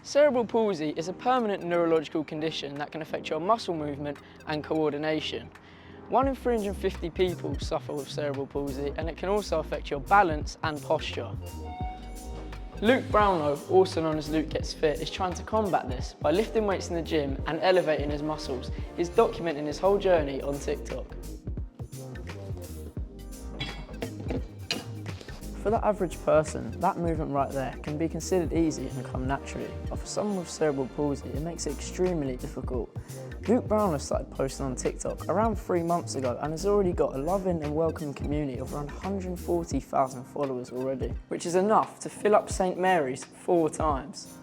Cerebral palsy is a permanent neurological condition that can affect your muscle movement and coordination. 1 in 350 people suffer with cerebral palsy, and it can also affect your balance and posture. Luke Brownlow, also known as Luke Gets Fit, is trying to combat this by lifting weights in the gym and elevating his muscles. He's documenting his whole journey on TikTok. For the average person, that movement right there can be considered easy and come naturally, but for someone with cerebral palsy, it makes it extremely difficult. Luke Brownlow started posting on TikTok around 3 months ago and has already got a loving and welcoming community of around 140,000 followers already, which is enough to fill up St Mary's 4 times.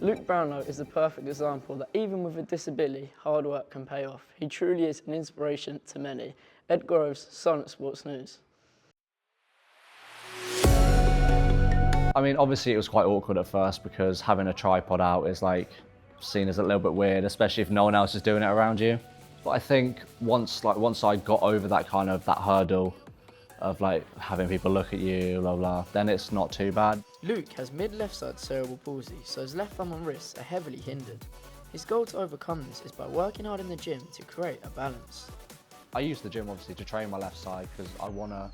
Luke Brownlow is the perfect example that even with a disability, hard work can pay off. He truly is an inspiration to many. Ed Groves, Silent Sports News. I mean, obviously it was quite awkward at first because having a tripod out is like seen as a little bit weird, especially if no one else is doing it around you. But I think once I got over that hurdle of like having people look at you, blah blah, then it's not too bad. Luke has mid-left side cerebral palsy, so his left thumb and wrists are heavily hindered. His goal to overcome this is by working hard in the gym to create a balance. I use the gym obviously to train my left side because I want to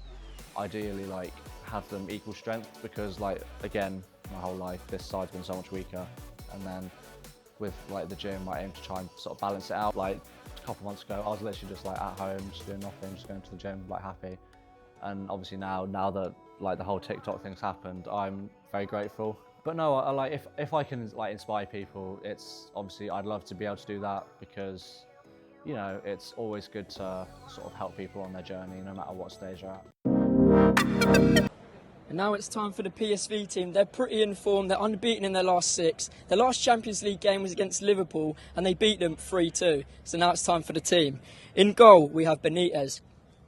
ideally like have them equal strength, because like again my whole life this side's been so much weaker, and then with like the gym I aim to try and sort of balance it out. Like a couple months ago I was literally just like at home just doing nothing, just going to the gym like happy. And obviously now that like the whole TikTok thing's happened, I'm very grateful. But no, I like if I can like inspire people, it's obviously I'd love to be able to do that, because you know it's always good to sort of help people on their journey no matter what stage they're at. And now it's time for the PSV team. They're pretty in form, they're unbeaten in their last 6. Their last Champions League game was against Liverpool and they beat them 3-2. So now it's time for the team. In goal we have Benitez.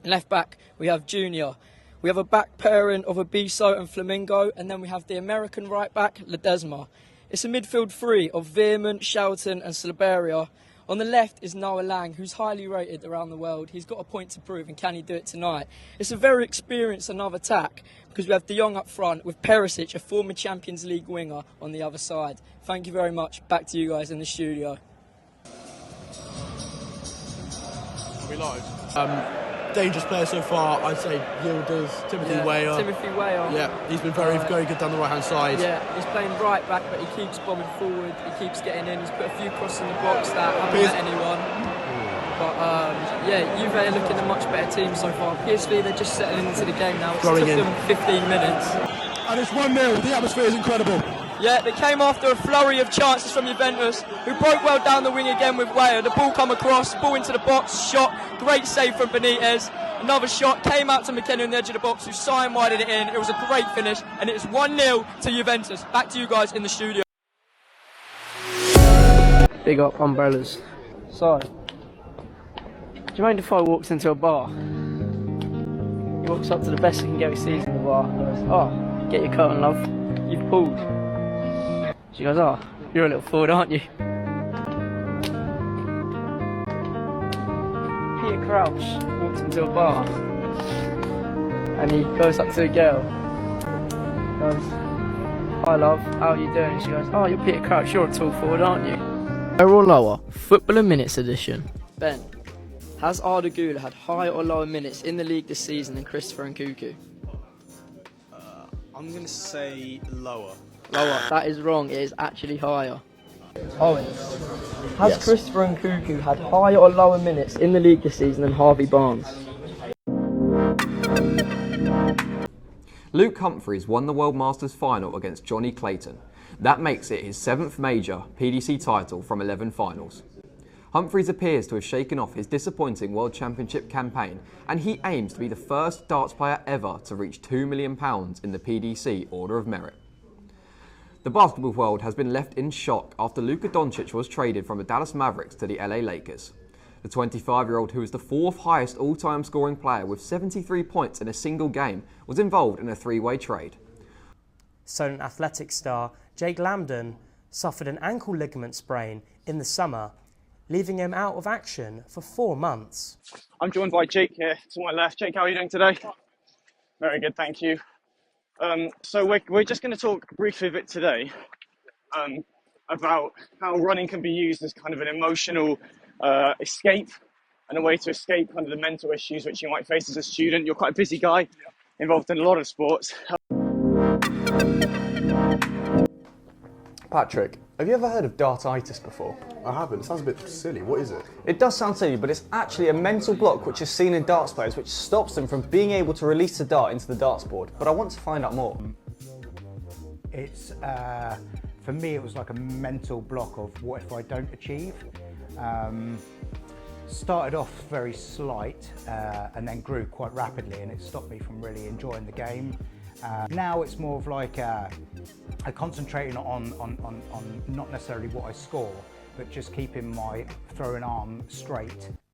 Left back we have Junior. We have a back pairing of Abiso and Flamingo, and then we have the American right back Ledesma. It's a midfield 3 of Veerman, Shelton and Slaberia. On the left is Noah Lang, who's highly rated around the world. He's got a point to prove, and can he do it tonight? It's a very experienced and other attack, because we have De Jong up front with Perisic, a former Champions League winger, on the other side. Thank you very much. Back to you guys in the studio. Are we live? Dangerous player so far, I'd say Yildiz, Timothy Weah. Timothy Weah. Yeah, he's been very good down the right hand side. Yeah, he's playing right back, but he keeps bombing forward, he keeps getting in, he's put a few crosses in the box that haven't met anyone. But yeah, Juve are looking a much better team so far. PSV, they're just settling into the game now. It's took them 15 minutes. And it's 1-0, the atmosphere is incredible. Yeah, they came after a flurry of chances from Juventus, who broke well down the wing again with Weah. The ball come across, ball into the box, shot, great save from Benitez. Another shot came out to McKenna on the edge of the box, who sidewinded it in. It was a great finish, and it's 1-0 to Juventus. Back to you guys in the studio. Big up umbrellas. So, Jermaine Defoe walks into a bar. He walks up to the best he can get he sees in the bar and goes, "Oh, get your coat on, love. You've pulled." She goes, "Oh, you're a little forward, aren't you?" Peter Crouch walks into a bar and he goes up to the girl. Goes, "Hi love, how are you doing?" And she goes, "Oh, you're Peter Crouch, you're a tall forward, aren't you?" Higher or lower? Footballer Minutes edition. Ben, has Arda Güler had higher or lower minutes in the league this season than Christopher Nkunku? I'm going to say lower. Lower. That is wrong, it is actually higher. Owen, has Christopher Nkunku had higher or lower minutes in the league this season than Harvey Barnes? Luke Humphries won the World Masters final against Johnny Clayton. That makes it his 7th major PDC title from 11 finals. Humphries appears to have shaken off his disappointing World Championship campaign, and he aims to be the first darts player ever to reach £2 million in the PDC Order of Merit. The basketball world has been left in shock after Luka Doncic was traded from the Dallas Mavericks to the LA Lakers. The 25-year-old, who is the 4th highest all-time scoring player with 73 points in a single game, was involved in a 3-way trade. Solent Athletic star Jake Lambden suffered an ankle ligament sprain in the summer leaving him out of action for 4 months. I'm joined by Jake here to my left. Jake, how are you doing today? Very good, thank you. So we're just going to talk briefly a bit today about how running can be used as kind of an emotional escape and a way to escape kind of the mental issues which you might face as a student. You're quite a busy guy, involved in a lot of sports. Patrick, have you ever heard of dartitis before? I haven't. It sounds a bit silly. What is it? It does sound silly, but it's actually a mental block which is seen in darts players which stops them from being able to release the dart into the darts board. But I want to find out more. It's, for me, it was like a mental block of what if I don't achieve. Started off very slight and then grew quite rapidly, and it stopped me from really enjoying the game. Now it's more of like concentrating on not necessarily what I score, but just keeping my throwing arm straight.